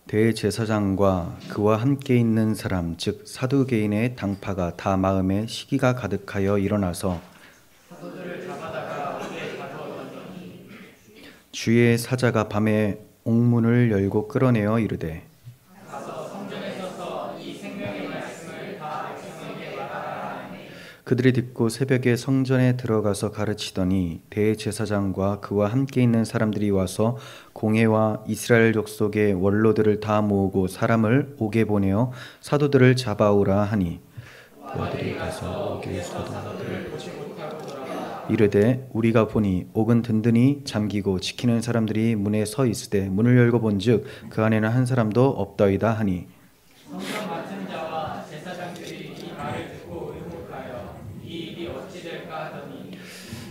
대제사장과 그와 함께 있는 사람 즉 사두개인의 당파가 다 마음에 시기가 가득하여 일어나서 주의 사자가 밤에 옥문을 열고 끌어내어 이르되 그들이 듣고 새벽에 성전에 들어가서 가르치더니 대제사장과 그와 함께 있는 사람들이 와서 공회와 이스라엘 족속의 원로들을 다 모으고 사람을 옥에 보내어 사도들을 잡아오라 하니 그들이 가서 옥의 사도들을 이르되 우리가 보니 옥은 든든히 잠기고 지키는 사람들이 문에 서 있으되 문을 열고 본즉 그 안에는 한 사람도 없더이다 하니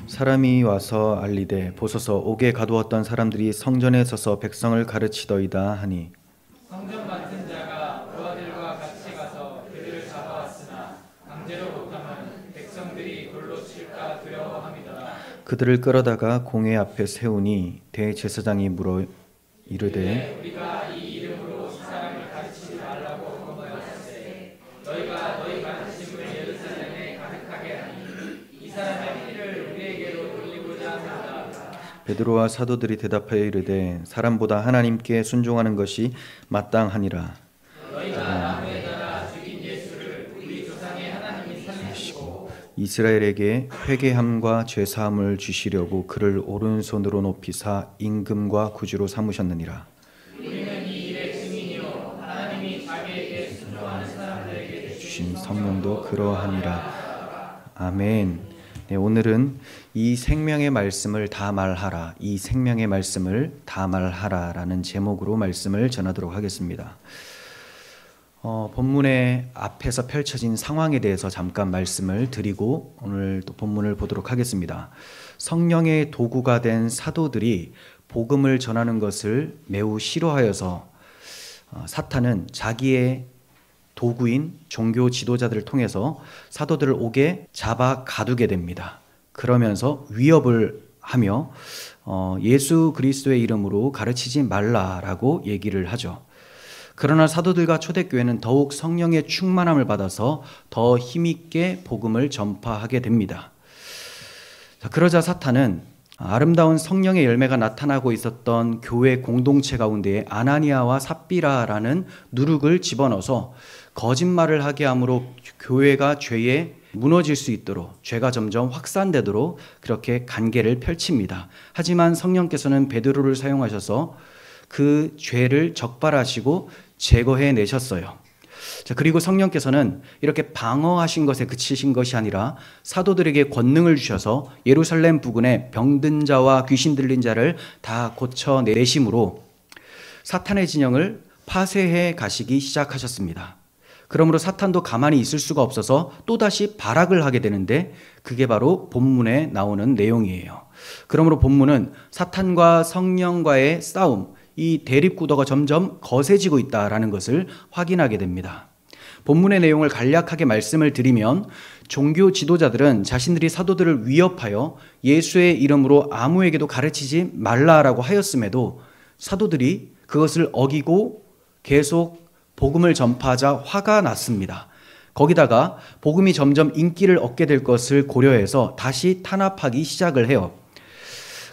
사람이 와서 알리되 보소서 옥에 가두었던 사람들이 성전에 서서 백성을 가르치더이다 하니 성전 맡은 자가 그 아들과 같이 가서 그들을 잡아왔으나 강제로 못하면 백성들이 돌로 칠까 두려워함이더라. 그들을 끌어다가 공회 앞에 세우니 대제사장이 물어 이르되 우리가 이 이름으로 이 사람을 가르치지 말라고 권하였으되 너희가 너희 가르침을 예루살렘에 가득하게 하니 이 사람의 피를 우리에게로 돌리고자 합니다. 베드로와 사도들이 대답하여 이르되 사람보다 하나님께 순종하는 것이 마땅하니라. 너희가 나무에 달아 죽인 예수를 우리 조상의 하나님이 살리시고 이스라엘에게 회개함과 죄사함을 주시려고 그를 오른손으로 높이사 임금과 구주로 삼으셨느니라. 우리는 이 일의 증인이요 하나님이 자기에게 순종하는 사람들에게 주신 성령도 그러하니라. 아멘. 네, 오늘은 이 생명의 말씀을 다 말하라, 이 생명의 말씀을 다 말하라라는 제목으로 말씀을 전하도록 하겠습니다. 본문의 앞에서 펼쳐진 상황에 대해서 잠깐 말씀을 드리고 오늘 또 본문을 보도록 하겠습니다. 성령의 도구가 된 사도들이 복음을 전하는 것을 매우 싫어하여서 사탄은 자기의 도구인 종교 지도자들을 통해서 사도들을 옥에 잡아 가두게 됩니다. 그러면서 위협을 하며 예수 그리스도의 이름으로 가르치지 말라라고 얘기를 하죠. 그러나 사도들과 초대교회는 더욱 성령의 충만함을 받아서 더 힘있게 복음을 전파하게 됩니다. 그러자 사탄은 아름다운 성령의 열매가 나타나고 있었던 교회 공동체 가운데에 아나니아와 삽비라라는 누룩을 집어넣어서 거짓말을 하게 함으로 교회가 죄에 무너질 수 있도록 죄가 점점 확산되도록 그렇게 간계를 펼칩니다. 하지만 성령께서는 베드로를 사용하셔서 그 죄를 적발하시고 제거해 내셨어요. 그리고 성령께서는 이렇게 방어하신 것에 그치신 것이 아니라 사도들에게 권능을 주셔서 예루살렘 부근에 병든 자와 귀신 들린 자를 다 고쳐내심으로 사탄의 진영을 파쇄해 가시기 시작하셨습니다. 그러므로 사탄도 가만히 있을 수가 없어서 또다시 발악을 하게 되는데 그게 바로 본문에 나오는 내용이에요. 그러므로 본문은 사탄과 성령과의 싸움, 이 대립구도가 점점 거세지고 있다라는 것을 확인하게 됩니다. 본문의 내용을 간략하게 말씀을 드리면 종교 지도자들은 자신들이 사도들을 위협하여 예수의 이름으로 아무에게도 가르치지 말라라고 하였음에도 사도들이 그것을 어기고 계속 복음을 전파하자 화가 났습니다. 거기다가 복음이 점점 인기를 얻게 될 것을 고려해서 다시 탄압하기 시작을 해요.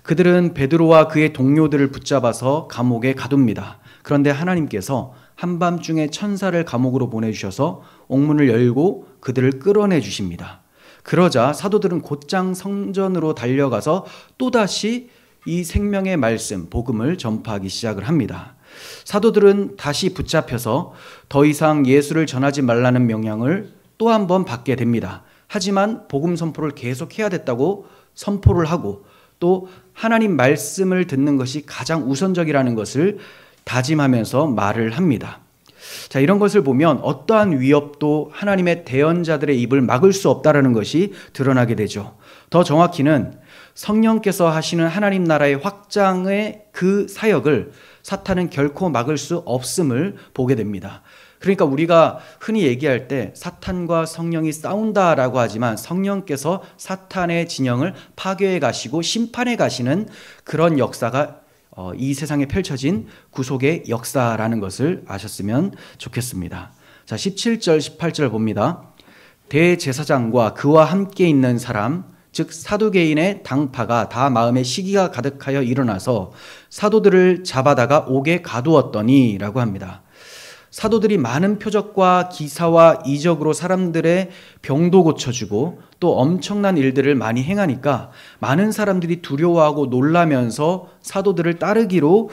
그들은 베드로와 그의 동료들을 붙잡아서 감옥에 가둡니다. 그런데 하나님께서 한밤중에 천사를 감옥으로 보내주셔서 옥문을 열고 그들을 끌어내 주십니다. 그러자 사도들은 곧장 성전으로 달려가서 또다시 이 생명의 말씀, 복음을 전파하기 시작을 합니다. 사도들은 다시 붙잡혀서 더 이상 예수를 전하지 말라는 명령을 또 한 번 받게 됩니다. 하지만 복음 선포를 계속해야 됐다고 선포를 하고 또 하나님 말씀을 듣는 것이 가장 우선적이라는 것을 다짐하면서 말을 합니다. 자, 이런 것을 보면 어떠한 위협도 하나님의 대언자들의 입을 막을 수 없다는 것이 드러나게 되죠. 더 정확히는 성령께서 하시는 하나님 나라의 확장의 그 사역을 사탄은 결코 막을 수 없음을 보게 됩니다. 그러니까 우리가 흔히 얘기할 때 사탄과 성령이 싸운다라고 하지만 성령께서 사탄의 진영을 파괴해 가시고 심판해 가시는 그런 역사가 이 세상에 펼쳐진 구속의 역사라는 것을 아셨으면 좋겠습니다. 자, 17절, 18절 봅니다. 대제사장과 그와 함께 있는 사람, 즉 사두개인의 당파가 다 마음에 시기가 가득하여 일어나서 사도들을 잡아다가 옥에 가두었더니 라고 합니다. 사도들이 많은 표적과 기사와 이적으로 사람들의 병도 고쳐주고 또 엄청난 일들을 많이 행하니까 많은 사람들이 두려워하고 놀라면서 사도들을 따르기로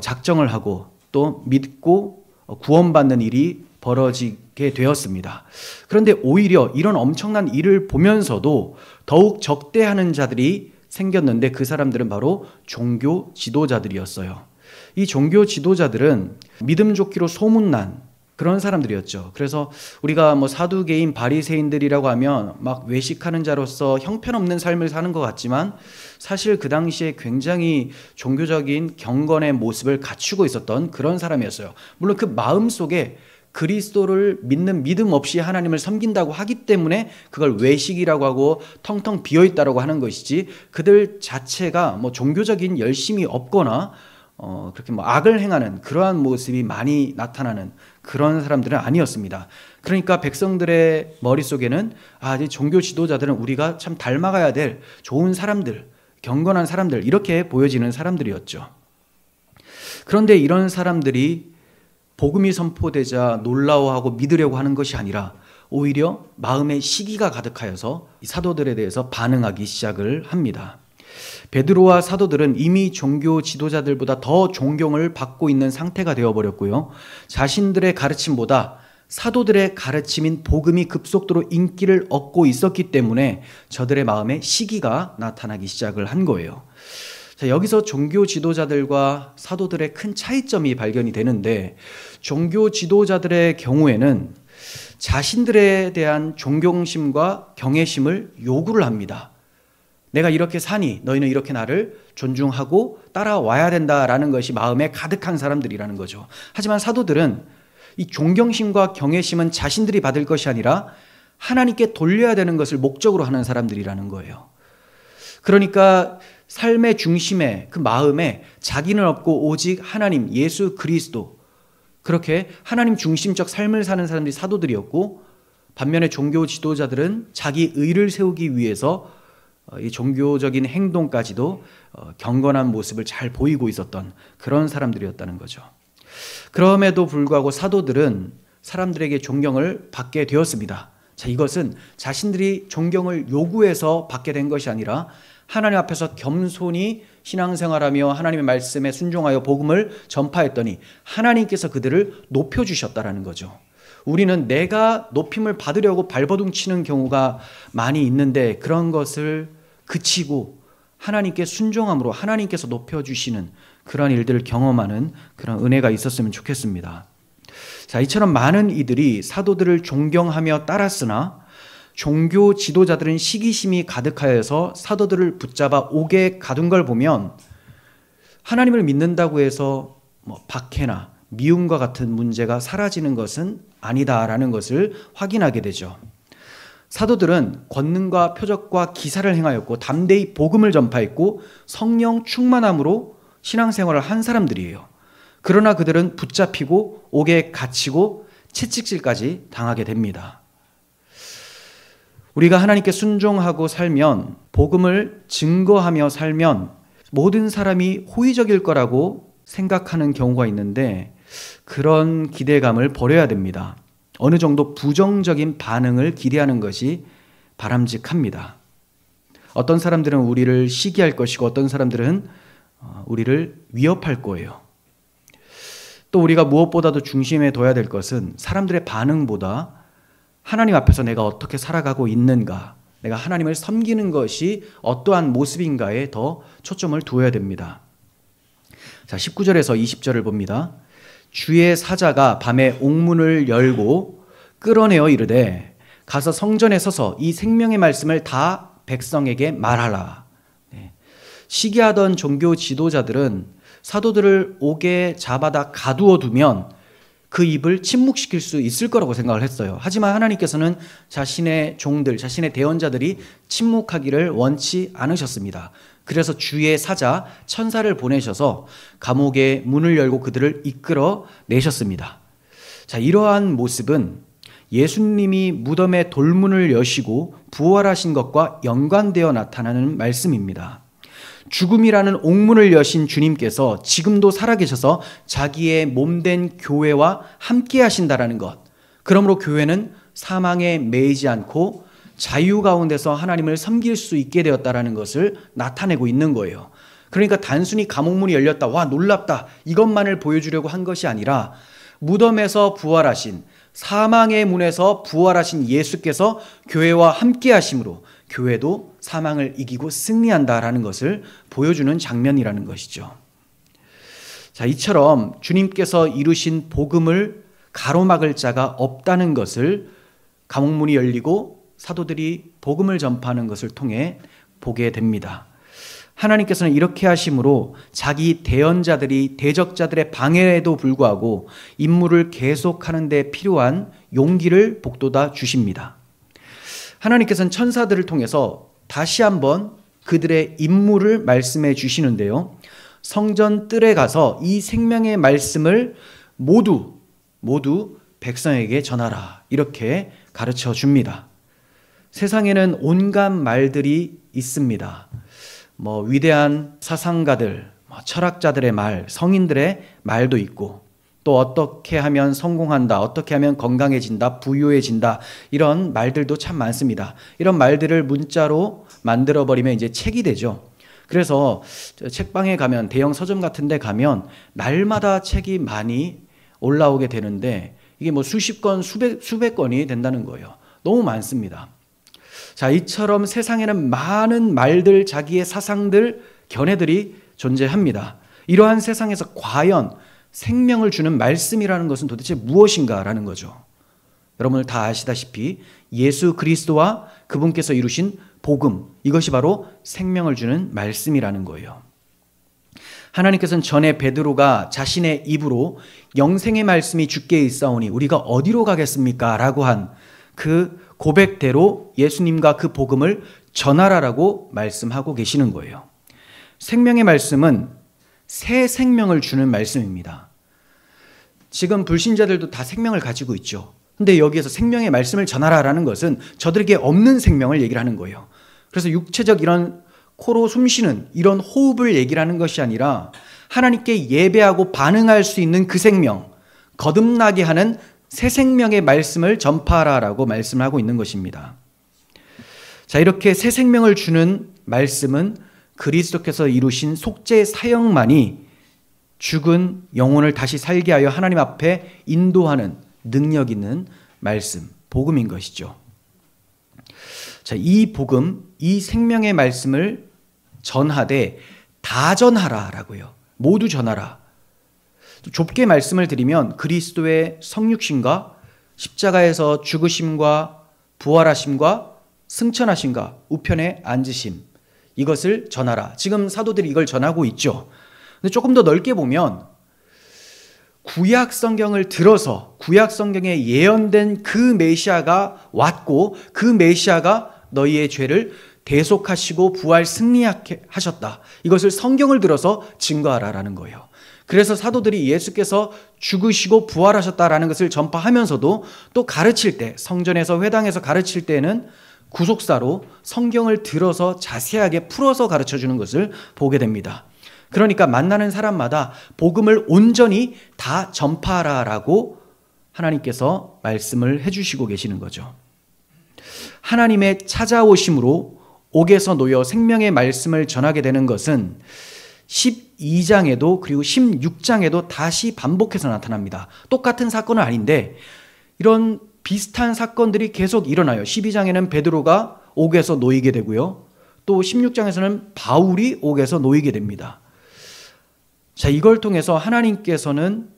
작정을 하고 또 믿고 구원받는 일이 벌어지게 되었습니다. 그런데 오히려 이런 엄청난 일을 보면서도 더욱 적대하는 자들이 생겼는데 그 사람들은 바로 종교 지도자들이었어요. 이 종교 지도자들은 믿음 좋기로 소문난 그런 사람들이었죠. 그래서 우리가 사두개인 바리새인들이라고 하면 막 외식하는 자로서 형편없는 삶을 사는 것 같지만 사실 그 당시에 굉장히 종교적인 경건의 모습을 갖추고 있었던 그런 사람이었어요. 물론 그 마음속에 그리스도를 믿는 믿음 없이 하나님을 섬긴다고 하기 때문에 그걸 외식이라고 하고 텅텅 비어있다라고 하는 것이지 그들 자체가 종교적인 열심이 없거나 그렇게 악을 행하는 그러한 모습이 많이 나타나는 그런 사람들은 아니었습니다. 그러니까 백성들의 머릿속에는 이 종교 지도자들은 우리가 참 닮아가야 될 좋은 사람들, 경건한 사람들 이렇게 보여지는 사람들이었죠. 그런데 이런 사람들이 복음이 선포되자 놀라워하고 믿으려고 하는 것이 아니라 오히려 마음에 시기가 가득하여서 사도들에 대해서 반응하기 시작을 합니다. 베드로와 사도들은 이미 종교 지도자들보다 더 존경을 받고 있는 상태가 되어버렸고요. 자신들의 가르침보다 사도들의 가르침인 복음이 급속도로 인기를 얻고 있었기 때문에 저들의 마음에 시기가 나타나기 시작을 한 거예요. 자, 여기서 종교 지도자들과 사도들의 큰 차이점이 발견이 되는데 종교 지도자들의 경우에는 자신들에 대한 존경심과 경외심을 요구를 합니다. 내가 이렇게 사니 너희는 이렇게 나를 존중하고 따라와야 된다라는 것이 마음에 가득한 사람들이라는 거죠. 하지만 사도들은 이 존경심과 경외심은 자신들이 받을 것이 아니라 하나님께 돌려야 되는 것을 목적으로 하는 사람들이라는 거예요. 그러니까 삶의 중심에 그 마음에 자기는 없고 오직 하나님, 예수 그리스도 그렇게 하나님 중심적 삶을 사는 사람들이 사도들이었고 반면에 종교 지도자들은 자기 의를 세우기 위해서 이 종교적인 행동까지도 경건한 모습을 잘 보이고 있었던 그런 사람들이었다는 거죠. 그럼에도 불구하고 사도들은 사람들에게 존경을 받게 되었습니다. 자, 이것은 자신들이 존경을 요구해서 받게 된 것이 아니라 하나님 앞에서 겸손히 신앙생활하며 하나님의 말씀에 순종하여 복음을 전파했더니 하나님께서 그들을 높여주셨다라는 거죠. 우리는 내가 높임을 받으려고 발버둥 치는 경우가 많이 있는데 그런 것을 그치고 하나님께 순종함으로 하나님께서 높여주시는 그런 일들을 경험하는 그런 은혜가 있었으면 좋겠습니다. 자, 이처럼 많은 이들이 사도들을 존경하며 따랐으나 종교 지도자들은 시기심이 가득하여서 사도들을 붙잡아 옥에 가둔 걸 보면 하나님을 믿는다고 해서 박해나 미움과 같은 문제가 사라지는 것은 아니다라는 것을 확인하게 되죠. 사도들은 권능과 표적과 기사를 행하였고 담대히 복음을 전파했고 성령 충만함으로 신앙생활을 한 사람들이에요. 그러나 그들은 붙잡히고 옥에 갇히고 채찍질까지 당하게 됩니다. 우리가 하나님께 순종하고 살면 복음을 증거하며 살면 모든 사람이 호의적일 거라고 생각하는 경우가 있는데 그런 기대감을 버려야 됩니다. 어느 정도 부정적인 반응을 기대하는 것이 바람직합니다. 어떤 사람들은 우리를 시기할 것이고 어떤 사람들은 우리를 위협할 거예요. 또 우리가 무엇보다도 중심에 둬야 될 것은 사람들의 반응보다 하나님 앞에서 내가 어떻게 살아가고 있는가, 내가 하나님을 섬기는 것이 어떠한 모습인가에 더 초점을 두어야 됩니다. 자, 19절에서 20절을 봅니다. 주의 사자가 밤에 옥문을 열고 끌어내어 이르되 가서 성전에 서서 이 생명의 말씀을 다 백성에게 말하라. 시기하던 종교 지도자들은 사도들을 옥에 잡아다 가두어 두면 그 입을 침묵시킬 수 있을 거라고 생각을 했어요. 하지만 하나님께서는 자신의 종들, 자신의 대언자들이 침묵하기를 원치 않으셨습니다. 그래서 주의 사자 천사를 보내셔서 감옥의 문을 열고 그들을 이끌어 내셨습니다. 자, 이러한 모습은 예수님이 무덤의 돌문을 여시고 부활하신 것과 연관되어 나타나는 말씀입니다. 죽음이라는 옥문을 여신 주님께서 지금도 살아계셔서 자기의 몸된 교회와 함께 하신다라는 것. 그러므로 교회는 사망에 매이지 않고 자유 가운데서 하나님을 섬길 수 있게 되었다라는 것을 나타내고 있는 거예요. 그러니까 단순히 감옥문이 열렸다, 와 놀랍다, 이것만을 보여주려고 한 것이 아니라 무덤에서 부활하신, 사망의 문에서 부활하신 예수께서 교회와 함께 하심으로 교회도 사망을 이기고 승리한다라는 것을 보여주는 장면이라는 것이죠. 자, 이처럼 주님께서 이루신 복음을 가로막을 자가 없다는 것을 감옥문이 열리고 사도들이 복음을 전파하는 것을 통해 보게 됩니다. 하나님께서는 이렇게 하심으로 자기 대언자들이 대적자들의 방해에도 불구하고 임무를 계속하는 데 필요한 용기를 북돋아 주십니다. 하나님께서는 천사들을 통해서 다시 한번 그들의 임무를 말씀해 주시는데요. 성전 뜰에 가서 이 생명의 말씀을 모두 백성에게 전하라, 이렇게 가르쳐 줍니다. 세상에는 온갖 말들이 있습니다. 위대한 사상가들, 철학자들의 말, 성인들의 말도 있고, 또 어떻게 하면 성공한다, 어떻게 하면 건강해진다, 부유해진다, 이런 말들도 참 많습니다. 이런 말들을 문자로 만들어버리면 이제 책이 되죠. 그래서 책방에 가면, 대형 서점 같은 데 가면 날마다 책이 많이 올라오게 되는데 이게 수십 권, 수백 권이 된다는 거예요. 너무 많습니다. 자, 이처럼 세상에는 많은 말들, 자기의 사상들, 견해들이 존재합니다. 이러한 세상에서 과연 생명을 주는 말씀이라는 것은 도대체 무엇인가라는 거죠. 여러분들 다 아시다시피 예수 그리스도와 그분께서 이루신 복음, 이것이 바로 생명을 주는 말씀이라는 거예요. 하나님께서는 전에 베드로가 자신의 입으로 영생의 말씀이 주께 있사오니 우리가 어디로 가겠습니까? 라고 한 그 고백대로 예수님과 그 복음을 전하라라고 말씀하고 계시는 거예요. 생명의 말씀은 새 생명을 주는 말씀입니다. 지금 불신자들도 다 생명을 가지고 있죠. 근데 여기에서 생명의 말씀을 전하라라는 것은 저들에게 없는 생명을 얘기를 하는 거예요. 그래서 육체적 이런 코로 숨쉬는 이런 호흡을 얘기를 하는 것이 아니라 하나님께 예배하고 반응할 수 있는 그 생명, 거듭나게 하는 새 생명의 말씀을 전파하라라고 말씀을 하고 있는 것입니다. 자, 이렇게 새 생명을 주는 말씀은 그리스도께서 이루신 속죄의 사역만이 죽은 영혼을 다시 살게 하여 하나님 앞에 인도하는 능력 있는 말씀, 복음인 것이죠. 자, 이 복음, 이 생명의 말씀을 전하되 다 전하라라고요. 모두 전하라. 좁게 말씀을 드리면 그리스도의 성육신과 십자가에서 죽으심과 부활하심과 승천하심과 우편에 앉으심, 이것을 전하라. 지금 사도들이 이걸 전하고 있죠. 근데 조금 더 넓게 보면 구약 성경을 들어서 구약 성경에 예언된 그 메시아가 왔고 그 메시아가 너희의 죄를 대속하시고 부활 승리하셨다. 이것을 성경을 들어서 증거하라라는 거예요. 그래서 사도들이 예수께서 죽으시고 부활하셨다라는 것을 전파하면서도 또 가르칠 때, 성전에서 회당에서 가르칠 때는 구속사로 성경을 들어서 자세하게 풀어서 가르쳐주는 것을 보게 됩니다. 그러니까 만나는 사람마다 복음을 온전히 다 전파하라라고 하나님께서 말씀을 해주시고 계시는 거죠. 하나님의 찾아오심으로 옥에서 놓여 생명의 말씀을 전하게 되는 것은 12장에도 그리고 16장에도 다시 반복해서 나타납니다. 똑같은 사건은 아닌데 이런 비슷한 사건들이 계속 일어나요. 12장에는 베드로가 옥에서 놓이게 되고요. 또 16장에서는 바울이 옥에서 놓이게 됩니다. 자, 이걸 통해서 하나님께서는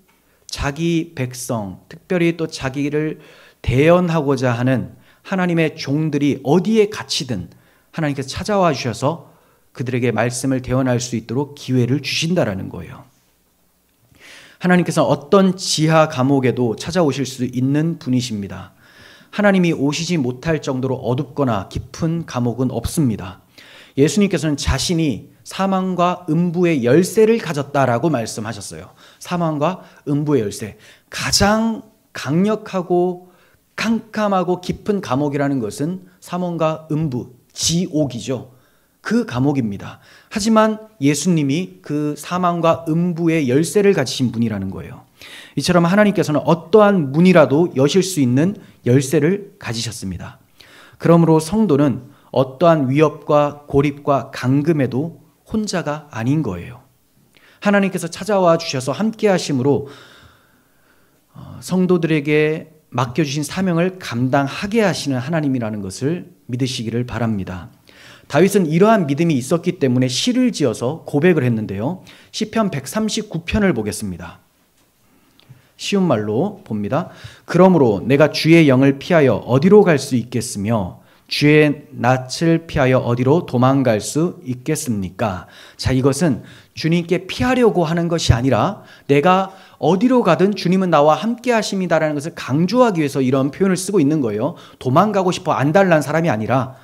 자기 백성, 특별히 또 자기를 대언하고자 하는 하나님의 종들이 어디에 갇히든 하나님께서 찾아와 주셔서 그들에게 말씀을 대언할 수 있도록 기회를 주신다라는 거예요. 하나님께서 어떤 지하 감옥에도 찾아오실 수 있는 분이십니다. 하나님이 오시지 못할 정도로 어둡거나 깊은 감옥은 없습니다. 예수님께서는 자신이 사망과 음부의 열쇠를 가졌다라고 말씀하셨어요. 사망과 음부의 열쇠. 가장 강력하고 깜깜하고 깊은 감옥이라는 것은 사망과 음부, 지옥이죠. 그 감옥입니다. 하지만 예수님이 그 사망과 음부의 열쇠를 가지신 분이라는 거예요. 이처럼 하나님께서는 어떠한 문이라도 여실 수 있는 열쇠를 가지셨습니다. 그러므로 성도는 어떠한 위협과 고립과 감금에도 혼자가 아닌 거예요. 하나님께서 찾아와 주셔서 함께 하심으로 성도들에게 맡겨주신 사명을 감당하게 하시는 하나님이라는 것을 믿으시기를 바랍니다. 다윗은 이러한 믿음이 있었기 때문에 시를 지어서 고백을 했는데요. 시편 139편을 보겠습니다. 쉬운 말로 봅니다. 그러므로 내가 주의 영을 피하여 어디로 갈 수 있겠으며 주의 낯을 피하여 어디로 도망갈 수 있겠습니까? 자, 이것은 주님께 피하려고 하는 것이 아니라 내가 어디로 가든 주님은 나와 함께 하십니다라는 것을 강조하기 위해서 이런 표현을 쓰고 있는 거예요. 도망가고 싶어 안달난 사람이 아니라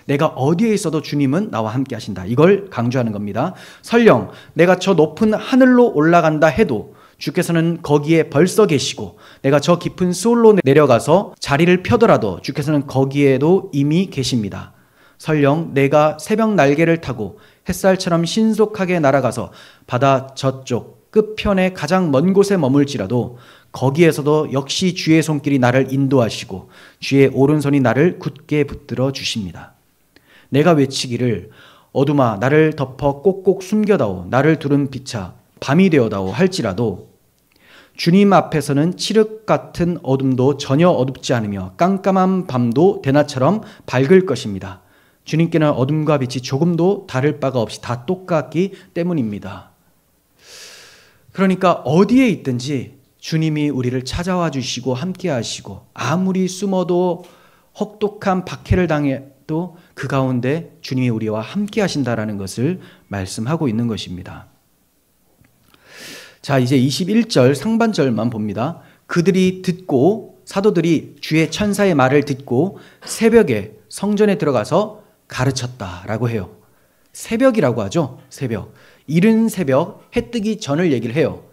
내가 어디에 있어도 주님은 나와 함께 하신다. 이걸 강조하는 겁니다. 설령 내가 저 높은 하늘로 올라간다 해도 주께서는 거기에 벌써 계시고 내가 저 깊은 수월로 내려가서 자리를 펴더라도 주께서는 거기에도 이미 계십니다. 설령 내가 새벽 날개를 타고 햇살처럼 신속하게 날아가서 바다 저쪽 끝편에 가장 먼 곳에 머물지라도 거기에서도 역시 주의 손길이 나를 인도하시고 주의 오른손이 나를 굳게 붙들어 주십니다. 내가 외치기를 어둠아 나를 덮어 꼭꼭 숨겨다오 나를 두른 빛아 밤이 되어다오 할지라도 주님 앞에서는 칠흑 같은 어둠도 전혀 어둡지 않으며 깜깜한 밤도 대낮처럼 밝을 것입니다. 주님께는 어둠과 빛이 조금도 다를 바가 없이 다 똑같기 때문입니다. 그러니까 어디에 있든지 주님이 우리를 찾아와 주시고 함께 하시고 아무리 숨어도 혹독한 박해를 당해도 그 가운데 주님이 우리와 함께 하신다라는 것을 말씀하고 있는 것입니다. 자, 이제 21절 상반절만 봅니다. 그들이 듣고 사도들이 주의 천사의 말을 듣고 새벽에 성전에 들어가서 가르쳤다라고 해요. 새벽이라고 하죠. 새벽. 이른 새벽, 해 뜨기 전을 얘기를 해요.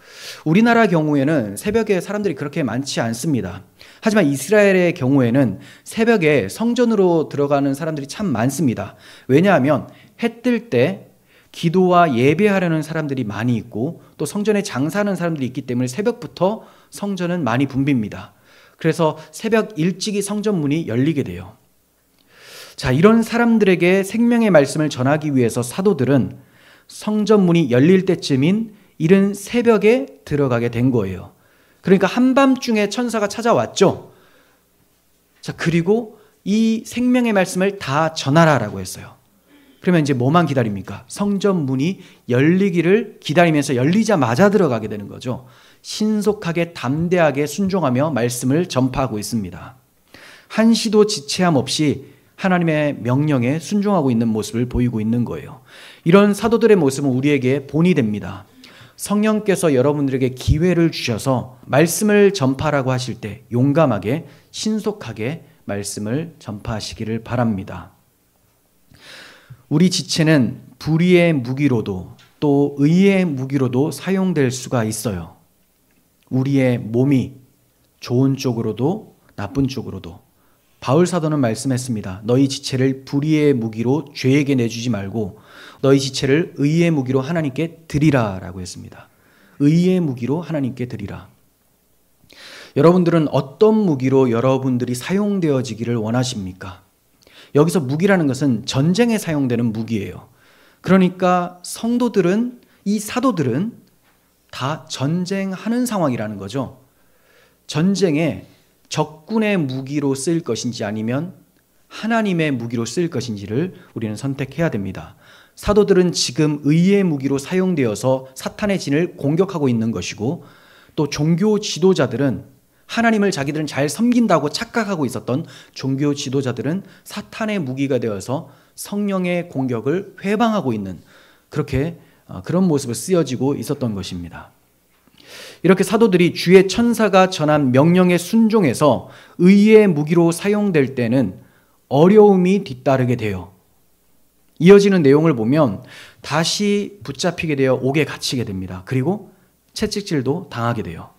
우리나라 경우에는 새벽에 사람들이 그렇게 많지 않습니다. 하지만 이스라엘의 경우에는 새벽에 성전으로 들어가는 사람들이 참 많습니다. 왜냐하면 해 뜰 때 기도와 예배하려는 사람들이 많이 있고 또 성전에 장사하는 사람들이 있기 때문에 새벽부터 성전은 많이 붐빕니다. 그래서 새벽 일찍이 성전 문이 열리게 돼요. 자, 이런 사람들에게 생명의 말씀을 전하기 위해서 사도들은 성전 문이 열릴 때쯤인 이른 새벽에 들어가게 된 거예요. 그러니까 한밤중에 천사가 찾아왔죠. 자, 그리고 이 생명의 말씀을 다 전하라라고 했어요. 그러면 이제 뭐만 기다립니까? 성전 문이 열리기를 기다리면서 열리자마자 들어가게 되는 거죠. 신속하게 담대하게 순종하며 말씀을 전파하고 있습니다. 한시도 지체함 없이 하나님의 명령에 순종하고 있는 모습을 보이고 있는 거예요. 이런 사도들의 모습은 우리에게 본이 됩니다. 성령께서 여러분들에게 기회를 주셔서 말씀을 전파하라고 하실 때 용감하게 신속하게 말씀을 전파하시기를 바랍니다. 우리 지체는 불의의 무기로도 또 의의 무기로도 사용될 수가 있어요. 우리의 몸이 좋은 쪽으로도 나쁜 쪽으로도. 바울 사도는 말씀했습니다. 너희 지체를 불의의 무기로 죄에게 내주지 말고 너희 지체를 의의 무기로 하나님께 드리라 라고 했습니다. 의의 무기로 하나님께 드리라. 여러분들은 어떤 무기로 여러분들이 사용되어지기를 원하십니까? 여기서 무기라는 것은 전쟁에 사용되는 무기예요. 그러니까 성도들은, 이 사도들은 다 전쟁하는 상황이라는 거죠. 전쟁에 적군의 무기로 쓰일 것인지 아니면 하나님의 무기로 쓰일 것인지를 우리는 선택해야 됩니다. 사도들은 지금 의의 무기로 사용되어서 사탄의 진을 공격하고 있는 것이고 또 종교 지도자들은 하나님을 자기들은 잘 섬긴다고 착각하고 있었던 종교 지도자들은 사탄의 무기가 되어서 성령의 공격을 회방하고 있는 그런 모습을 쓰여지고 있었던 것입니다. 이렇게 사도들이 주의 천사가 전한 명령에 순종해서 의의 무기로 사용될 때는 어려움이 뒤따르게 돼요. 이어지는 내용을 보면 다시 붙잡히게 되어 옥에 갇히게 됩니다. 그리고 채찍질도 당하게 돼요.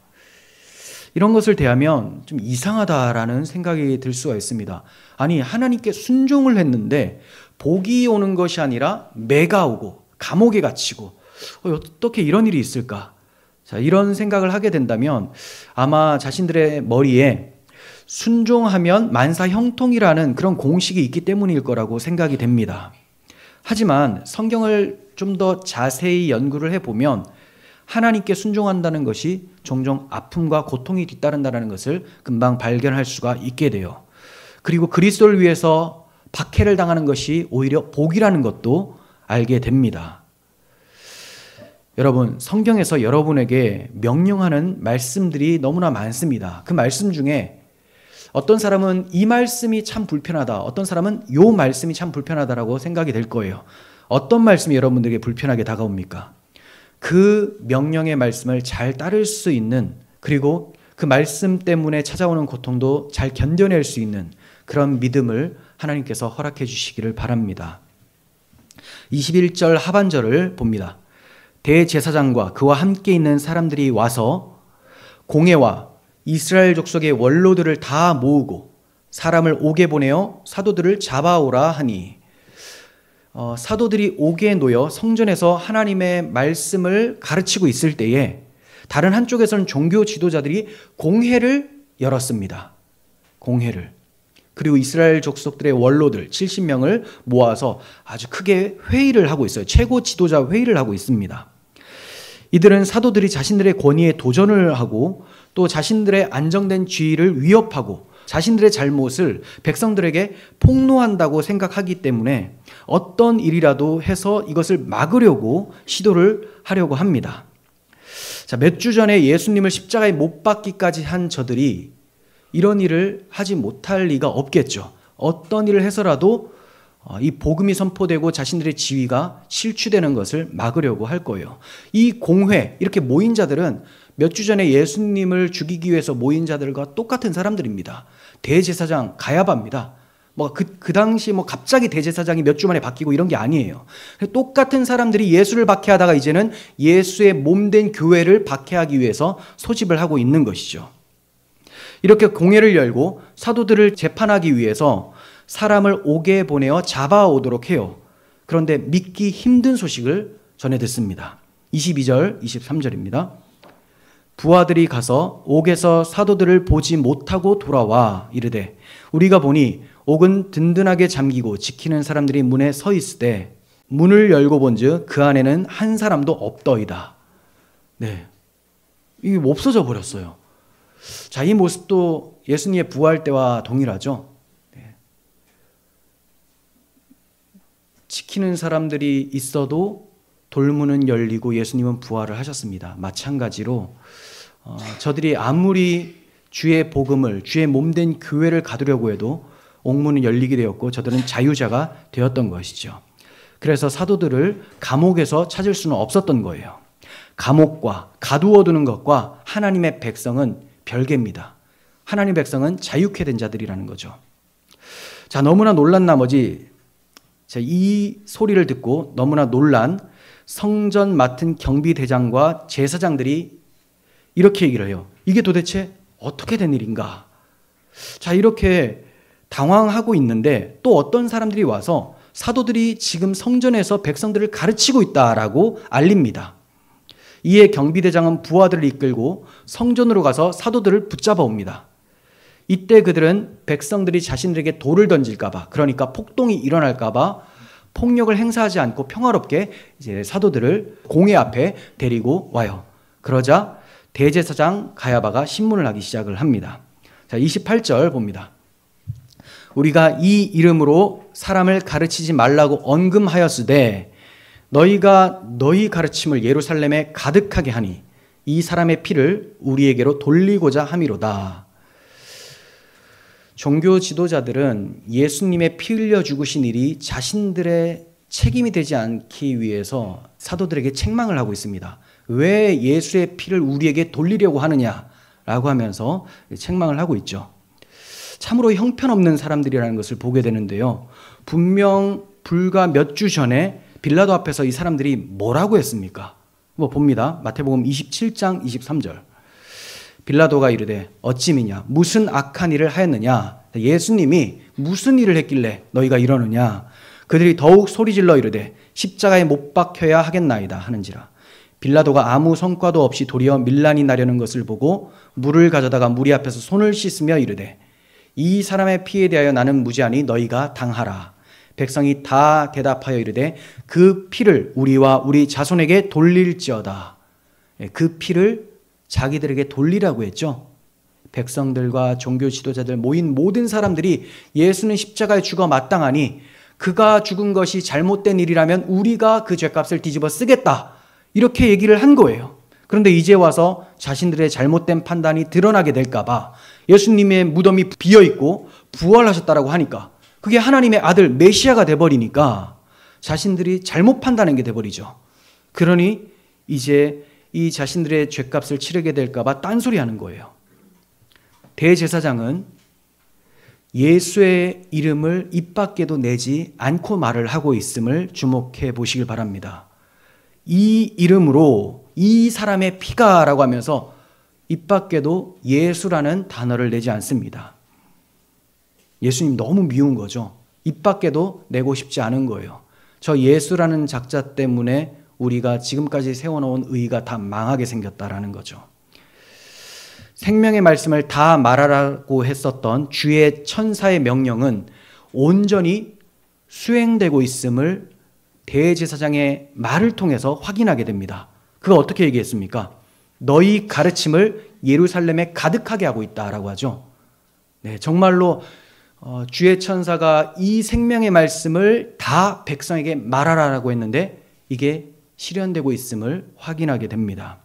이런 것을 대하면 좀 이상하다라는 생각이 들 수가 있습니다. 아니, 하나님께 순종을 했는데 복이 오는 것이 아니라 매가 오고 감옥에 갇히고 어떻게 이런 일이 있을까? 자, 이런 생각을 하게 된다면 아마 자신들의 머리에 순종하면 만사 형통이라는 그런 공식이 있기 때문일 거라고 생각이 됩니다. 하지만 성경을 좀 더 자세히 연구를 해보면 하나님께 순종한다는 것이 종종 아픔과 고통이 뒤따른다는 것을 금방 발견할 수가 있게 돼요. 그리고 그리스도를 위해서 박해를 당하는 것이 오히려 복이라는 것도 알게 됩니다. 여러분, 성경에서 여러분에게 명령하는 말씀들이 너무나 많습니다. 그 말씀 중에 어떤 사람은 이 말씀이 참 불편하다, 어떤 사람은 이 말씀이 참 불편하다라고 생각이 될 거예요. 어떤 말씀이 여러분들에게 불편하게 다가옵니까? 그 명령의 말씀을 잘 따를 수 있는, 그리고 그 말씀 때문에 찾아오는 고통도 잘 견뎌낼 수 있는 그런 믿음을 하나님께서 허락해 주시기를 바랍니다. 21절 하반절을 봅니다. 대제사장과 그와 함께 있는 사람들이 와서 공회와 이스라엘 족속의 원로들을 다 모으고 사람을 옥에 보내어 사도들을 잡아오라 하니, 사도들이 옥에 놓여 성전에서 하나님의 말씀을 가르치고 있을 때에 다른 한쪽에서는 종교 지도자들이 공회를 열었습니다. 공회를. 그리고 이스라엘 족속들의 원로들 70명을 모아서 아주 크게 회의를 하고 있어요. 최고 지도자 회의를 하고 있습니다. 이들은 사도들이 자신들의 권위에 도전을 하고 또 자신들의 안정된 지위를 위협하고 자신들의 잘못을 백성들에게 폭로한다고 생각하기 때문에 어떤 일이라도 해서 이것을 막으려고 시도를 하려고 합니다. 자, 몇 주 전에 예수님을 십자가에 못 박기까지 한 저들이 이런 일을 하지 못할 리가 없겠죠. 어떤 일을 해서라도 이 복음이 선포되고 자신들의 지위가 실추되는 것을 막으려고 할 거예요. 이 공회, 이렇게 모인 자들은 몇 주 전에 예수님을 죽이기 위해서 모인 자들과 똑같은 사람들입니다. 대제사장 가야바입니다. 그 당시 갑자기 대제사장이 몇 주 만에 바뀌고 이런 게 아니에요. 똑같은 사람들이 예수를 박해하다가 이제는 예수의 몸된 교회를 박해하기 위해서 소집을 하고 있는 것이죠. 이렇게 공회를 열고 사도들을 재판하기 위해서 사람을 옥에 보내어 잡아오도록 해요. 그런데 믿기 힘든 소식을 전해 듣습니다. 22절, 23절입니다. 부하들이 가서 옥에서 사도들을 보지 못하고 돌아와 이르되 우리가 보니 옥은 든든하게 잠기고 지키는 사람들이 문에 서 있을 때 문을 열고 본즉 그 안에는 한 사람도 없더이다. 네, 이게 없어져 버렸어요. 자, 이 모습도 예수님의 부활 때와 동일하죠. 네. 지키는 사람들이 있어도 돌문은 열리고 예수님은 부활을 하셨습니다. 마찬가지로 저들이 아무리 주의 복음을, 주의 몸된 교회를 가두려고 해도 옥문은 열리게 되었고 저들은 자유자가 되었던 것이죠. 그래서 사도들을 감옥에서 찾을 수는 없었던 거예요. 감옥과 가두어두는 것과 하나님의 백성은 별개입니다. 하나님의 백성은 자유케 된 자들이라는 거죠. 자, 너무나 놀란 나머지 이 소리를 듣고 너무나 놀란 성전 맡은 경비대장과 제사장들이 이렇게 얘기를 해요. 이게 도대체 어떻게 된 일인가? 자, 이렇게 당황하고 있는데 또 어떤 사람들이 와서 사도들이 지금 성전에서 백성들을 가르치고 있다라고 알립니다. 이에 경비대장은 부하들을 이끌고 성전으로 가서 사도들을 붙잡아 옵니다. 이때 그들은 백성들이 자신들에게 돌을 던질까봐, 그러니까 폭동이 일어날까봐 폭력을 행사하지 않고 평화롭게 이제 사도들을 공회 앞에 데리고 와요. 그러자 대제사장 가야바가 신문을 하기 시작을 합니다. 자, 28절 봅니다. 우리가 이 이름으로 사람을 가르치지 말라고 언금하였으되 너희가 너희 가르침을 예루살렘에 가득하게 하니 이 사람의 피를 우리에게로 돌리고자 함이로다. 종교 지도자들은 예수님의 피 흘려 죽으신 일이 자신들의 책임이 되지 않기 위해서 사도들에게 책망을 하고 있습니다. 왜 예수의 피를 우리에게 돌리려고 하느냐라고 하면서 책망을 하고 있죠. 참으로 형편없는 사람들이라는 것을 보게 되는데요. 분명 불과 몇 주 전에 빌라도 앞에서 이 사람들이 뭐라고 했습니까? 봅니다. 마태복음 27장 23절. 빌라도가 이르되 어찌미냐 무슨 악한 일을 하였느냐. 예수님이 무슨 일을 했길래 너희가 이러느냐. 그들이 더욱 소리질러 이르되 십자가에 못 박혀야 하겠나이다 하는지라. 빌라도가 아무 성과도 없이 도리어 밀란이 나려는 것을 보고 물을 가져다가 무리 앞에서 손을 씻으며 이르되 이 사람의 피에 대하여 나는 무죄하니 너희가 당하라. 백성이 다 대답하여 이르되 그 피를 우리와 우리 자손에게 돌릴지어다. 그 피를 자기들에게 돌리라고 했죠. 백성들과 종교 지도자들 모인 모든 사람들이 예수는 십자가에 죽어 마땅하니 그가 죽은 것이 잘못된 일이라면 우리가 그 죄값을 뒤집어 쓰겠다. 이렇게 얘기를 한 거예요. 그런데 이제 와서 자신들의 잘못된 판단이 드러나게 될까 봐 예수님의 무덤이 비어있고 부활하셨다라고 하니까 그게 하나님의 아들 메시아가 돼버리니까 자신들이 잘못 판단한 게 돼버리죠. 그러니 이제 이 자신들의 죄값을 치르게 될까 봐 딴소리하는 거예요. 대제사장은 예수의 이름을 입 밖에도 내지 않고 말을 하고 있음을 주목해 보시길 바랍니다. 이 이름으로 이 사람의 피가라고 하면서 입 밖에도 예수라는 단어를 내지 않습니다. 예수님 너무 미운 거죠. 입 밖에도 내고 싶지 않은 거예요. 저 예수라는 작자 때문에 우리가 지금까지 세워놓은 의가 다 망하게 생겼다라는 거죠. 생명의 말씀을 다 말하라고 했었던 주의 천사의 명령은 온전히 수행되고 있음을 대제사장의 말을 통해서 확인하게 됩니다. 그가 어떻게 얘기했습니까? 너희 가르침을 예루살렘에 가득하게 하고 있다라고 하죠. 네, 정말로 주의 천사가 이 생명의 말씀을 다 백성에게 말하라라고 했는데 이게 실현되고 있음을 확인하게 됩니다.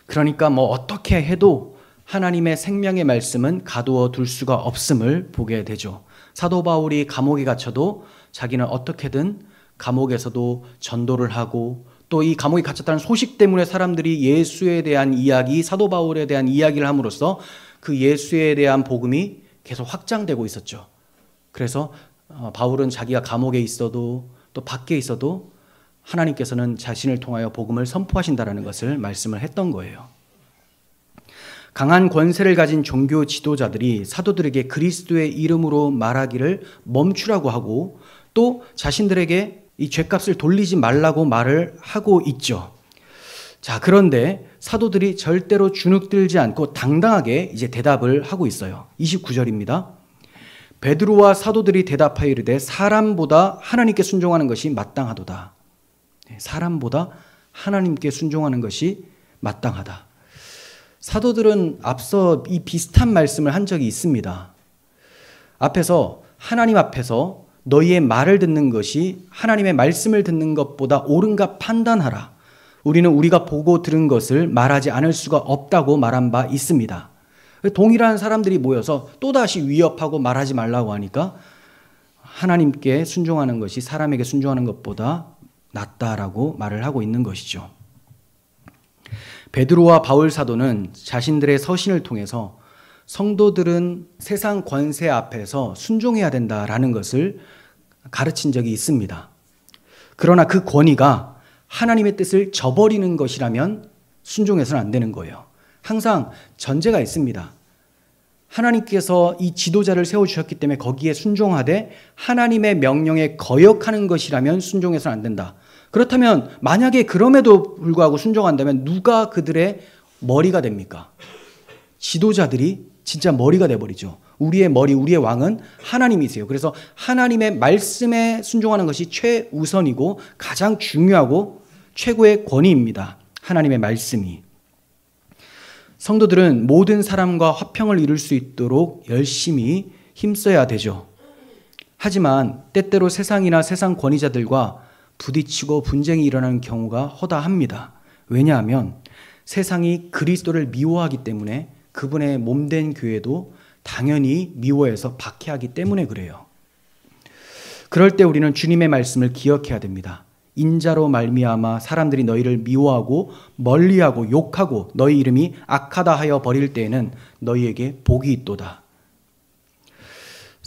그러니까 어떻게 해도 하나님의 생명의 말씀은 가두어 둘 수가 없음을 보게 되죠. 사도 바울이 감옥에 갇혀도 자기는 어떻게든 감옥에서도 전도를 하고 또 이 감옥에 갇혔다는 소식 때문에 사람들이 예수에 대한 이야기, 사도 바울에 대한 이야기를 함으로써 그 예수에 대한 복음이 계속 확장되고 있었죠. 그래서 바울은 자기가 감옥에 있어도 또 밖에 있어도 하나님께서는 자신을 통하여 복음을 선포하신다라는 것을 말씀을 했던 거예요. 강한 권세를 가진 종교 지도자들이 사도들에게 그리스도의 이름으로 말하기를 멈추라고 하고 또 자신들에게 이 죄값을 돌리지 말라고 말을 하고 있죠. 자, 그런데 사도들이 절대로 주눅들지 않고 당당하게 이제 대답을 하고 있어요. 29절입니다. 베드로와 사도들이 대답하여 이르되 사람보다 하나님께 순종하는 것이 마땅하도다. 사람보다 하나님께 순종하는 것이 마땅하다. 사도들은 앞서 이 비슷한 말씀을 한 적이 있습니다. 앞에서 하나님 앞에서 너희의 말을 듣는 것이 하나님의 말씀을 듣는 것보다 옳은가 판단하라. 우리는 우리가 보고 들은 것을 말하지 않을 수가 없다고 말한 바 있습니다. 동일한 사람들이 모여서 또다시 위협하고 말하지 말라고 하니까 하나님께 순종하는 것이 사람에게 순종하는 것보다 낫다라고 말을 하고 있는 것이죠. 베드로와 바울 사도는 자신들의 서신을 통해서 성도들은 세상 권세 앞에서 순종해야 된다라는 것을 가르친 적이 있습니다. 그러나 그 권위가 하나님의 뜻을 저버리는 것이라면 순종해서는 안 되는 거예요. 항상 전제가 있습니다. 하나님께서 이 지도자를 세워주셨기 때문에 거기에 순종하되 하나님의 명령에 거역하는 것이라면 순종해서는 안 된다. 그렇다면 만약에 그럼에도 불구하고 순종한다면 누가 그들의 머리가 됩니까? 지도자들이 진짜 머리가 돼버리죠. 우리의 머리, 우리의 왕은 하나님이세요. 그래서 하나님의 말씀에 순종하는 것이 최우선이고 가장 중요하고 최고의 권위입니다. 하나님의 말씀이. 성도들은 모든 사람과 화평을 이룰 수 있도록 열심히 힘써야 되죠. 하지만 때때로 세상이나 세상 권위자들과 부딪히고 분쟁이 일어나는 경우가 허다합니다. 왜냐하면 세상이 그리스도를 미워하기 때문에 그분의 몸된 교회도 당연히 미워해서 박해하기 때문에 그래요. 그럴 때 우리는 주님의 말씀을 기억해야 됩니다. 인자로 말미암아 사람들이 너희를 미워하고 멀리하고 욕하고 너희 이름이 악하다 하여 버릴 때에는 너희에게 복이 있도다.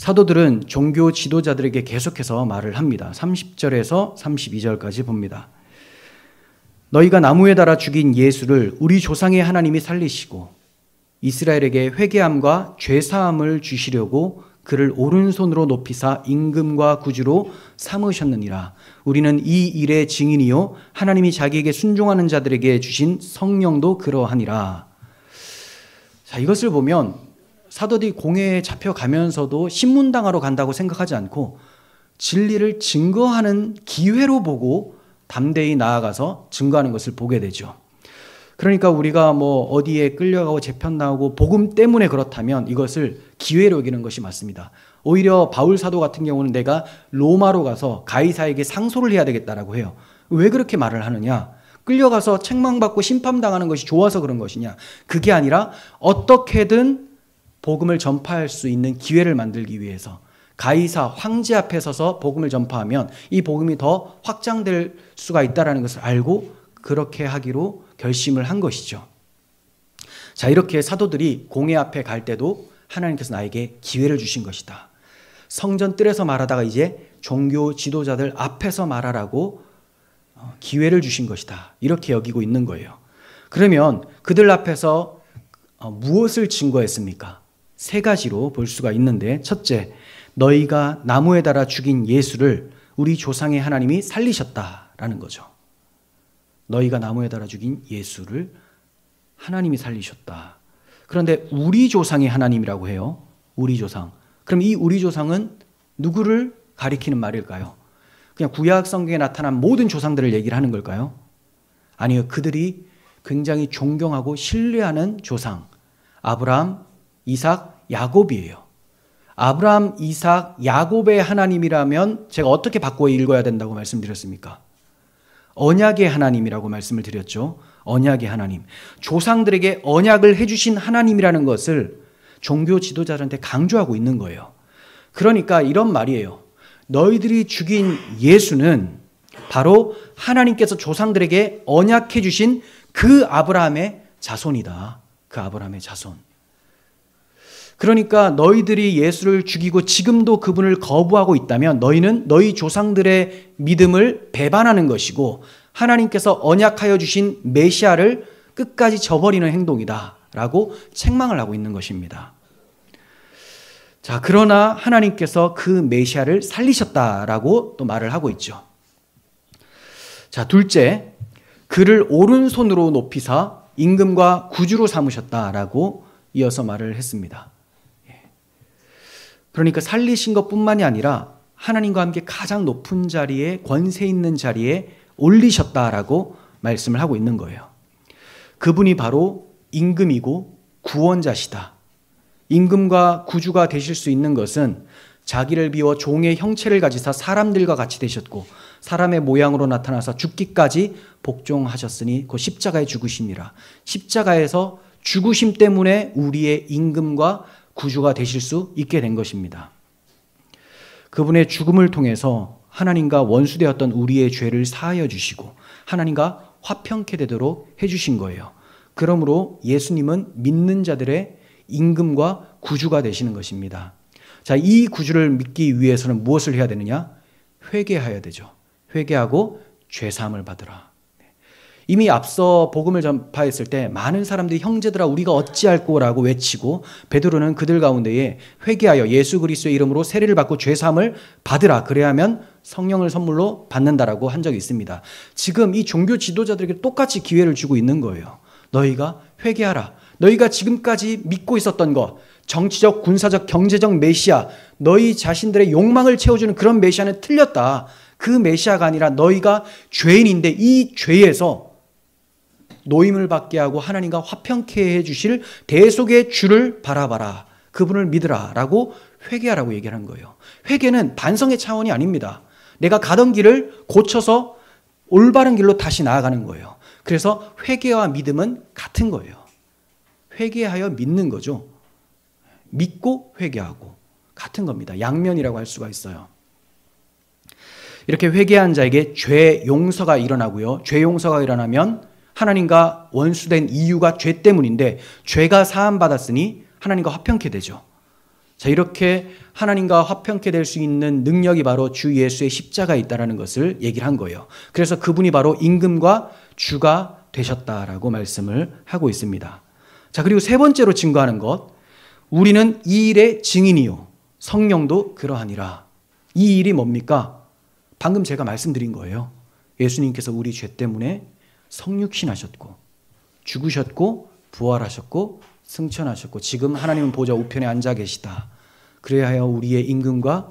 사도들은 종교 지도자들에게 계속해서 말을 합니다. 30절에서 32절까지 봅니다. 너희가 나무에 달아 죽인 예수를 우리 조상의 하나님이 살리시고 이스라엘에게 회개함과 죄사함을 주시려고 그를 오른손으로 높이사 임금과 구주로 삼으셨느니라. 우리는 이 일의 증인이요 하나님이 자기에게 순종하는 자들에게 주신 성령도 그러하니라. 자, 이것을 보면 사도들이 공회에 잡혀가면서도 신문당하러 간다고 생각하지 않고 진리를 증거하는 기회로 보고 담대히 나아가서 증거하는 것을 보게 되죠. 그러니까 우리가 어디에 끌려가고 재편 나오고 복음 때문에 그렇다면 이것을 기회로 여기는 것이 맞습니다. 오히려 바울 사도 같은 경우는 내가 로마로 가서 가이사에게 상소를 해야 되겠다라고 해요. 왜 그렇게 말을 하느냐? 끌려가서 책망받고 심판당하는 것이 좋아서 그런 것이냐? 그게 아니라 어떻게든 복음을 전파할 수 있는 기회를 만들기 위해서 가이사 황제 앞에 서서 복음을 전파하면 이 복음이 더 확장될 수가 있다는 것을 알고 그렇게 하기로 결심을 한 것이죠. 자, 이렇게 사도들이 공회 앞에 갈 때도 하나님께서 나에게 기회를 주신 것이다. 성전 뜰에서 말하다가 이제 종교 지도자들 앞에서 말하라고 기회를 주신 것이다. 이렇게 여기고 있는 거예요. 그러면 그들 앞에서 무엇을 증거했습니까? 세 가지로 볼 수가 있는데, 첫째, 너희가 나무에 달아 죽인 예수를 우리 조상의 하나님이 살리셨다라는 거죠. 너희가 나무에 달아 죽인 예수를 하나님이 살리셨다. 그런데 우리 조상의 하나님이라고 해요. 우리 조상. 그럼 이 우리 조상은 누구를 가리키는 말일까요? 그냥 구약 성경에 나타난 모든 조상들을 얘기를 하는 걸까요? 아니요. 그들이 굉장히 존경하고 신뢰하는 조상, 아브라함, 이삭, 야곱이에요. 아브라함, 이삭, 야곱의 하나님이라면 제가 어떻게 바꿔 읽어야 된다고 말씀드렸습니까? 언약의 하나님이라고 말씀을 드렸죠. 언약의 하나님. 조상들에게 언약을 해주신 하나님이라는 것을 종교 지도자들한테 강조하고 있는 거예요. 그러니까 이런 말이에요. 너희들이 죽인 예수는 바로 하나님께서 조상들에게 언약해 주신 그 아브라함의 자손이다. 그 아브라함의 자손. 그러니까 너희들이 예수를 죽이고 지금도 그분을 거부하고 있다면 너희는 너희 조상들의 믿음을 배반하는 것이고 하나님께서 언약하여 주신 메시아를 끝까지 저버리는 행동이다 라고 책망을 하고 있는 것입니다. 자, 그러나 하나님께서 그 메시아를 살리셨다라고 또 말을 하고 있죠. 자, 둘째, 그를 오른손으로 높이사 임금과 구주로 삼으셨다라고 이어서 말을 했습니다. 그러니까 살리신 것뿐만이 아니라 하나님과 함께 가장 높은 자리에, 권세 있는 자리에 올리셨다라고 말씀을 하고 있는 거예요. 그분이 바로 임금이고 구원자시다. 임금과 구주가 되실 수 있는 것은 자기를 비워 종의 형체를 가지사 사람들과 같이 되셨고 사람의 모양으로 나타나서 죽기까지 복종하셨으니 곧 십자가에 죽으시니라. 십자가에서 죽으심 때문에 우리의 임금과 구주가 되실 수 있게 된 것입니다. 그분의 죽음을 통해서 하나님과 원수되었던 우리의 죄를 사하여 주시고 하나님과 화평케 되도록 해주신 거예요. 그러므로 예수님은 믿는 자들의 임금과 구주가 되시는 것입니다. 자, 이 구주를 믿기 위해서는 무엇을 해야 되느냐? 회개해야 되죠. 회개하고 죄사함을 받으라. 이미 앞서 복음을 전파했을 때 많은 사람들이 형제들아 우리가 어찌할꼬라고 외치고 베드로는 그들 가운데에 회개하여 예수 그리스도의 이름으로 세례를 받고 죄사함을 받으라. 그래야만 성령을 선물로 받는다라고 한 적이 있습니다. 지금 이 종교 지도자들에게 똑같이 기회를 주고 있는 거예요. 너희가 회개하라. 너희가 지금까지 믿고 있었던 것, 정치적, 군사적, 경제적 메시아, 너희 자신들의 욕망을 채워주는 그런 메시아는 틀렸다. 그 메시아가 아니라 너희가 죄인인데 이 죄에서 노임을 받게 하고 하나님과 화평케 해주실 대속의 주를 바라봐라. 그분을 믿으라 라고 회개하라고 얘기하는 거예요. 회개는 반성의 차원이 아닙니다. 내가 가던 길을 고쳐서 올바른 길로 다시 나아가는 거예요. 그래서 회개와 믿음은 같은 거예요. 회개하여 믿는 거죠. 믿고 회개하고 같은 겁니다. 양면이라고 할 수가 있어요. 이렇게 회개한 자에게 죄 용서가 일어나고요. 죄 용서가 일어나면 하나님과 원수된 이유가 죄 때문인데 죄가 사함받았으니 하나님과 화평케 되죠. 자, 이렇게 하나님과 화평케 될 수 있는 능력이 바로 주 예수의 십자가에 있다는 것을 얘기를 한 거예요. 그래서 그분이 바로 임금과 주가 되셨다라고 말씀을 하고 있습니다. 자, 그리고 세 번째로 증거하는 것, 우리는 이 일의 증인이요 성령도 그러하니라. 이 일이 뭡니까? 방금 제가 말씀드린 거예요. 예수님께서 우리 죄 때문에 성육신하셨고 죽으셨고 부활하셨고 승천하셨고 지금 하나님은 보좌 우편에 앉아 계시다. 그래야 하여 우리의 임금과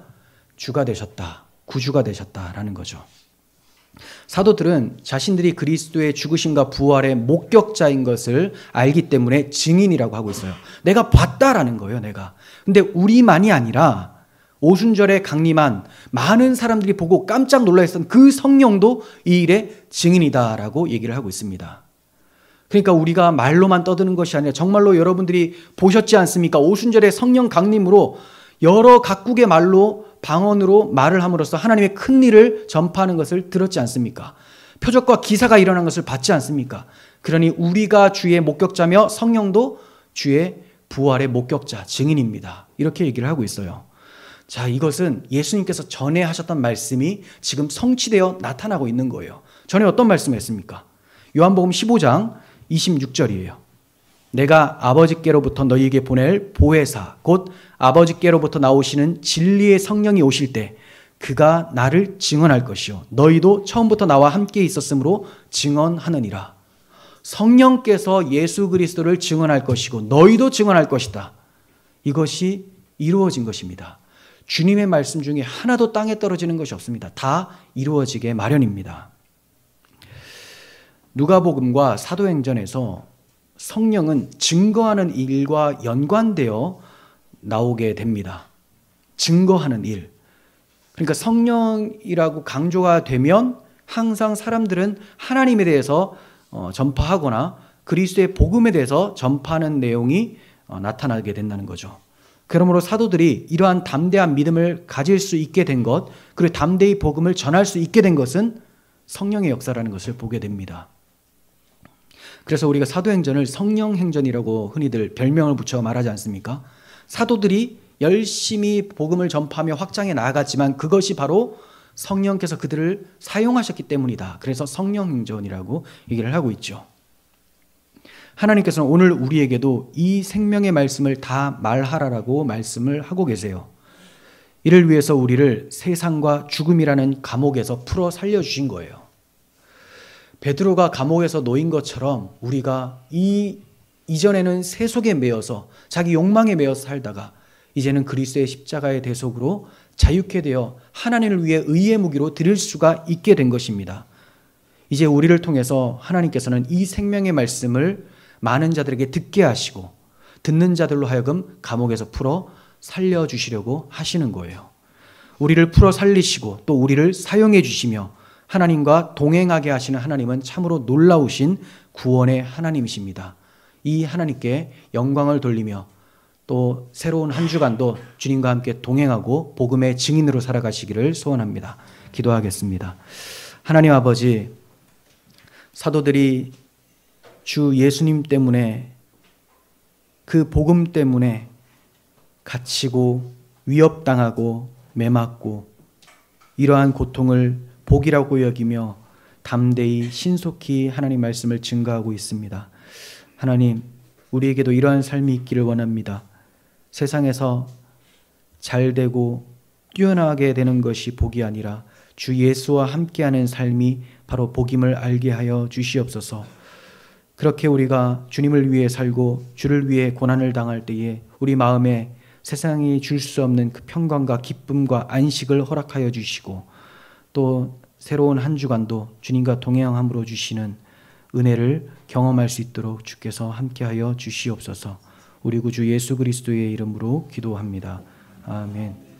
주가 되셨다. 구주가 되셨다라는 거죠. 사도들은 자신들이 그리스도의 죽으심과 부활의 목격자인 것을 알기 때문에 증인이라고 하고 있어요. 내가 봤다라는 거예요, 내가. 근데 우리만이 아니라 오순절에 강림한 많은 사람들이 보고 깜짝 놀라했던 그 성령도 이 일의 증인이다라고 얘기를 하고 있습니다. 그러니까 우리가 말로만 떠드는 것이 아니라 정말로 여러분들이 보셨지 않습니까? 오순절에 성령 강림으로 여러 각국의 말로 방언으로 말을 함으로써 하나님의 큰 일을 전파하는 것을 들었지 않습니까? 표적과 기사가 일어난 것을 봤지 않습니까? 그러니 우리가 주의 목격자며 성령도 주의 부활의 목격자, 증인입니다. 이렇게 얘기를 하고 있어요. 자, 이것은 예수님께서 전에 하셨던 말씀이 지금 성취되어 나타나고 있는 거예요. 전에 어떤 말씀을 했습니까? 요한복음 15장 26절이에요. 내가 아버지께로부터 너희에게 보낼 보혜사 곧 아버지께로부터 나오시는 진리의 성령이 오실 때 그가 나를 증언할 것이요 너희도 처음부터 나와 함께 있었으므로 증언하느니라. 성령께서 예수 그리스도를 증언할 것이고 너희도 증언할 것이다. 이것이 이루어진 것입니다. 주님의 말씀 중에 하나도 땅에 떨어지는 것이 없습니다. 다 이루어지게 마련입니다. 누가복음과 사도행전에서 성령은 증거하는 일과 연관되어 나오게 됩니다. 증거하는 일. 그러니까 성령이라고 강조가 되면 항상 사람들은 하나님에 대해서 전파하거나 그리스도의 복음에 대해서 전파하는 내용이 나타나게 된다는 거죠. 그러므로 사도들이 이러한 담대한 믿음을 가질 수 있게 된 것, 그리고 담대히 복음을 전할 수 있게 된 것은 성령의 역사라는 것을 보게 됩니다. 그래서 우리가 사도행전을 성령행전이라고 흔히들 별명을 붙여 말하지 않습니까? 사도들이 열심히 복음을 전파하며 확장해 나아갔지만 그것이 바로 성령께서 그들을 사용하셨기 때문이다. 그래서 성령행전이라고 얘기를 하고 있죠. 하나님께서는 오늘 우리에게도 이 생명의 말씀을 다 말하라라고 말씀을 하고 계세요. 이를 위해서 우리를 세상과 죽음이라는 감옥에서 풀어 살려주신 거예요. 베드로가 감옥에서 놓인 것처럼 우리가 이전에는 세속에 매여서 자기 욕망에 매여서 살다가 이제는 그리스도의 십자가의 대속으로 자유케 되어 하나님을 위해 의의 무기로 드릴 수가 있게 된 것입니다. 이제 우리를 통해서 하나님께서는 이 생명의 말씀을 많은 자들에게 듣게 하시고 듣는 자들로 하여금 감옥에서 풀어 살려주시려고 하시는 거예요. 우리를 풀어 살리시고 또 우리를 사용해 주시며 하나님과 동행하게 하시는 하나님은 참으로 놀라우신 구원의 하나님이십니다. 이 하나님께 영광을 돌리며 또 새로운 한 주간도 주님과 함께 동행하고 복음의 증인으로 살아가시기를 소원합니다. 기도하겠습니다. 하나님 아버지, 사도들이 주 예수님 때문에 그 복음 때문에 갇히고 위협당하고 매맞고 이러한 고통을 복이라고 여기며 담대히 신속히 하나님 말씀을 증거하고 있습니다. 하나님, 우리에게도 이러한 삶이 있기를 원합니다. 세상에서 잘되고 뛰어나게 되는 것이 복이 아니라 주 예수와 함께하는 삶이 바로 복임을 알게 하여 주시옵소서. 그렇게 우리가 주님을 위해 살고 주를 위해 고난을 당할 때에 우리 마음에 세상이 줄 수 없는 그 평강과 기쁨과 안식을 허락하여 주시고 또 새로운 한 주간도 주님과 동행함으로 주시는 은혜를 경험할 수 있도록 주께서 함께하여 주시옵소서. 우리 구주 예수 그리스도의 이름으로 기도합니다. 아멘.